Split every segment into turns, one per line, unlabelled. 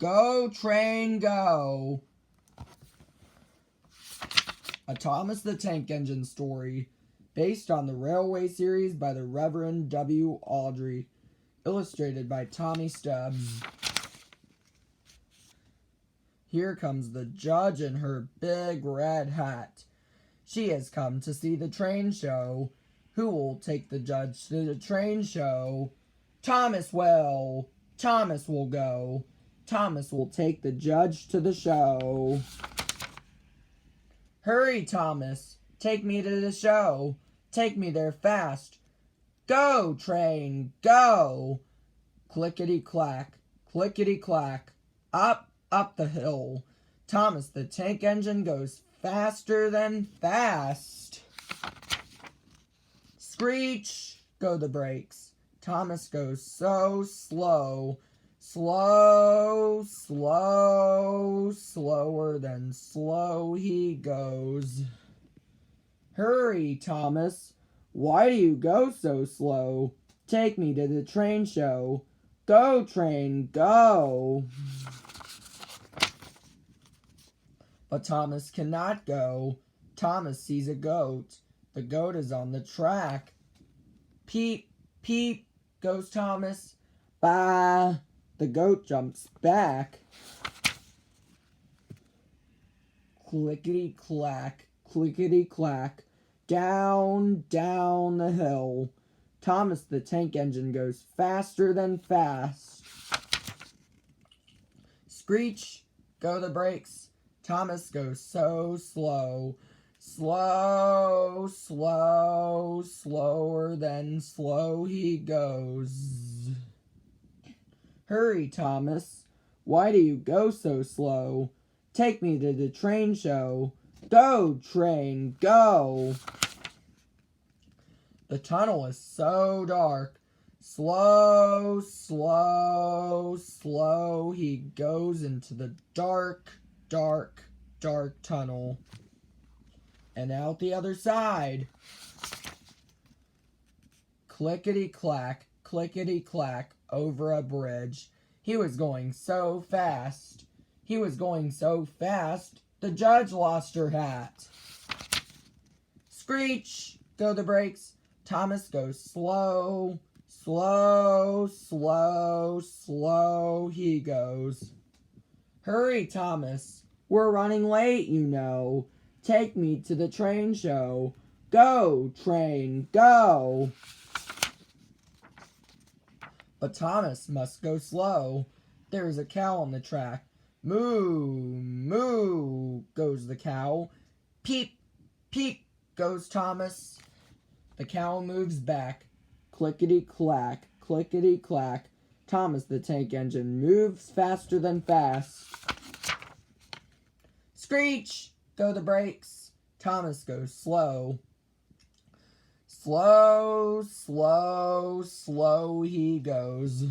Go, train, go. A Thomas the Tank Engine story, based on the Railway series by the Reverend W. Awdry, illustrated by Tommy Stubbs. Here comes the judge in her big red hat. She has come to see the train show. Who will take the judge to the train show? Thomas will. Thomas will go. Thomas will take the judge to the show. Hurry, Thomas. Take me to the show. Take me there fast. Go, train, go. Clickety-clack, clickety-clack. Up the hill. Thomas the Tank Engine goes faster than fast. Screech, go the brakes. Thomas goes so slow. Slow, slow, slower than slow he goes. Hurry, Thomas. Why do you go so slow? Take me to the train show. Go, train, go. But Thomas cannot go. Thomas sees a goat. The goat is on the track. Peep, peep, goes Thomas. Bah. The goat jumps back. Clickety-clack, clickety-clack. Down, down the hill. Thomas the Tank Engine goes faster than fast. Screech, go the brakes. Thomas goes so slow. Slow, slow, slower than slow he goes. Hurry, Thomas. Why do you go so slow? Take me to the train show. Go, train, go. The tunnel is so dark. Slow, slow, slow he goes into the dark, dark, dark tunnel. And out the other side. Clickety-clack, clickety-clack, over a bridge. He was going so fast. He was going so fast, the judge lost her hat. Screech, go the brakes. Thomas goes slow, slow, slow, slow he goes. Hurry, Thomas. We're running late, you know. Take me to the train show. Go, train, go. But Thomas must go slow. There is a cow on the track. Moo, moo, goes the cow. Peep, peep, goes Thomas. The cow moves back. Clickety-clack, clickety-clack. Thomas the Tank Engine moves faster than fast. Screech, go the brakes. Thomas goes slow. Slow, slow, slow he goes.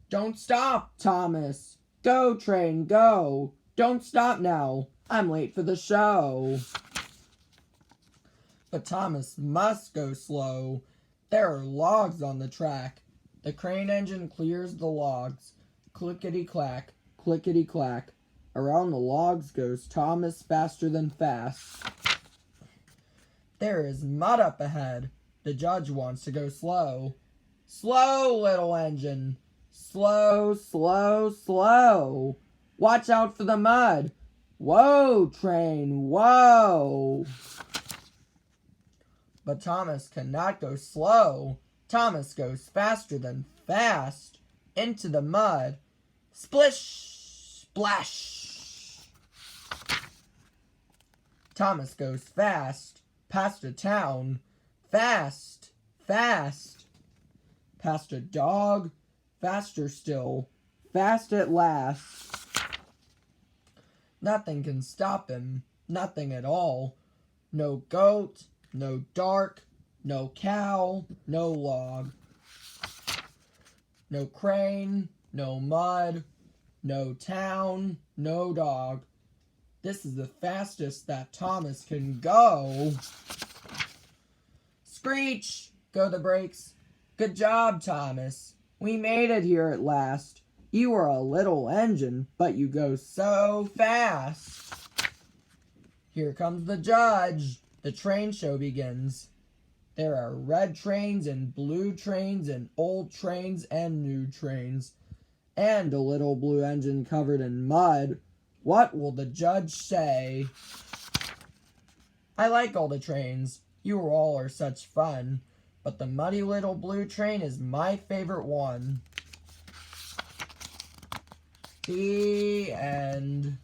Don't stop, Thomas. Go, train, go. Don't stop now. I'm late for the show. But Thomas must go slow. There are logs on the track. The crane engine clears the logs. Clickety-clack, clickety-clack. Around the logs goes Thomas faster than fast. There is mud up ahead. The judge wants to go slow. Slow, little engine. Slow, slow, slow. Watch out for the mud. Whoa, train, whoa. But Thomas cannot go slow. Thomas goes faster than fast. Into the mud. Splish, splash. Thomas goes fast. Past a town, fast, fast. Past a dog, faster still, fast at last. Nothing can stop him, nothing at all. No goat, no dark, no cow, no log. No crane, no mud, no town, no dog. This is the fastest that Thomas can go. Screech, go the brakes. Good job, Thomas. We made it here at last. You are a little engine, but you go so fast. Here comes the judge. The train show begins. There are red trains and blue trains and old trains and new trains. And a little blue engine covered in mud. What will the judge say? I like all the trains. You all are such fun. But the muddy little blue train is my favorite one. The end.